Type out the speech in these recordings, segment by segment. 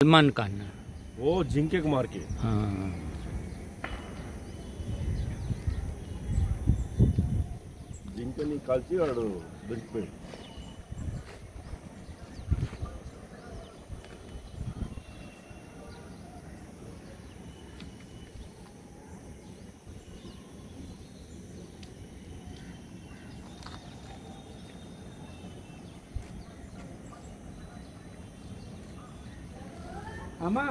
सलमान खान वो जिंके कुमार के। हाँ जिंकनी काल्ची वाడు దొరికిపోయి అమ్మా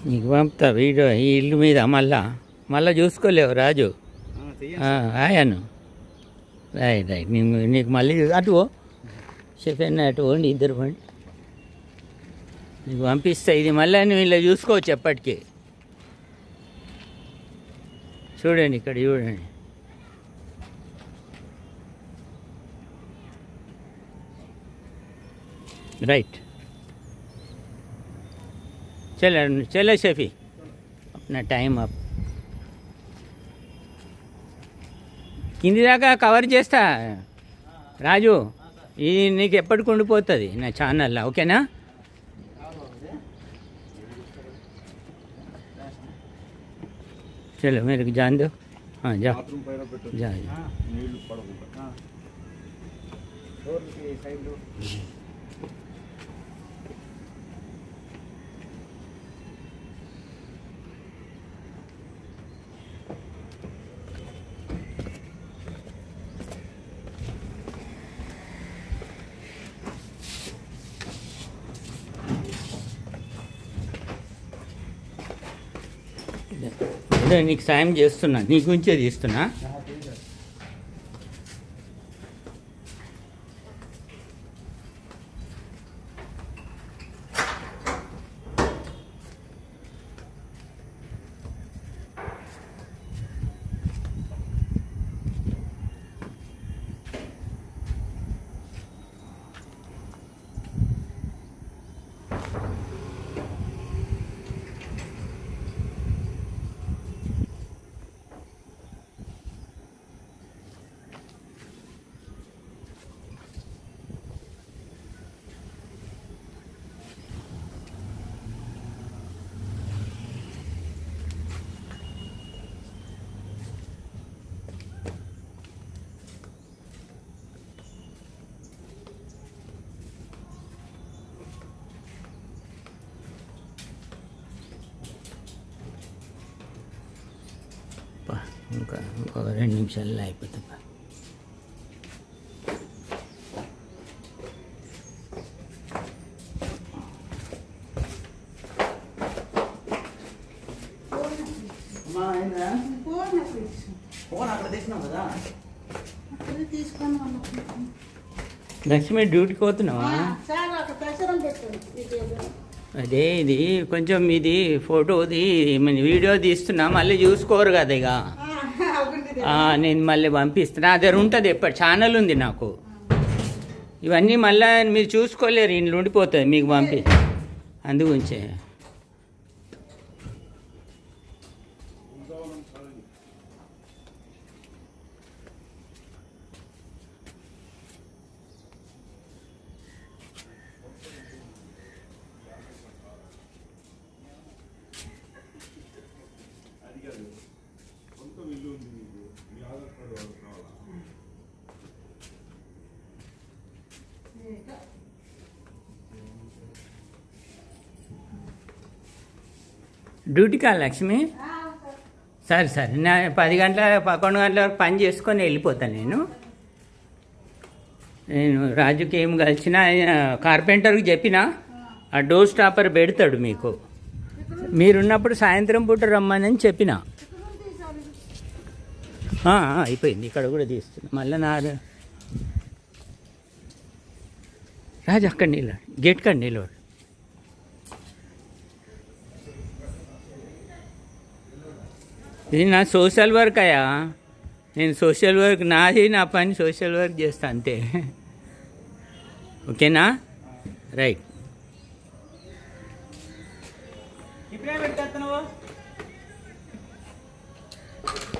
నీకు పంపుతా వీడియో ఈ ఇల్లు మీద మళ్ళా చూసుకోలేవు రాజు ఆయను రైట్ రైట్ నీకు మళ్ళీ అటు షెఫెన్ అటు పోండి ఇద్దరు పోండి నీకు పంపిస్తా ఇది మళ్ళీ నువ్వు ఇలా చూసుకోవచ్చు ఎప్పటికీ చూడండి ఇక్కడ చూడండి రైట్ चलो चलो शेफी अपना टाइम अप కింది దాకా కవర్ చేస్తా రాజు ఇది నీకు ఎప్పటికి ఉండిపోతుంది నా ఛానల్లో ఓకేనా चलो मेरे को जान दो हाँ जाओ जा నీకు సాయం చేస్తున్నా నీ గురించే తీస్తున్నా ఇంకా 2 నిమిషాల్లో అయిపోతుంది లక్ష్మి డ్యూటీకి పోతున్నావా అదే ఇది కొంచెం ఇది ఫోటోది వీడియో తీస్తున్నా మళ్ళీ చూసుకోరు కదా ఇక నేను మళ్ళీ పంపిస్తున్నా అదే ఉంటుంది ఎప్పటి ఛానల్ ఉంది నాకు ఇవన్నీ మళ్ళీ మీరు చూసుకోలేరు ఇంట్లో ఉండిపోతుంది మీకు పంపి అందుగురించే డ్యూటీ కాదు లక్ష్మి సరే సరే నా 10 గంటల 11 గంటల వరకు పని చేసుకొని వెళ్ళిపోతాను నేను రాజుకి ఏం కలిసినా కార్పెంటర్కి చెప్పినా ఆ డోర్ స్టాపర్ పెడతాడు మీకు మీరున్నప్పుడు సాయంత్రం పూట రమ్మని చెప్పిన అయిపోయింది. ఇక్కడ కూడా తీస్తున్నా. మళ్ళీ రాజు అక్కడ నిలబడు, గేట్ కాడ నిలబడు. ఇది నా సోషల్ వర్క్ అయ్యా. నేను సోషల్ వర్క్ నాది, నా పని సోషల్ వర్క్ చేస్తా అంతే. ఓకేనా? రైట్. ఇప్పుడే పెట్టేస్తున్నావు.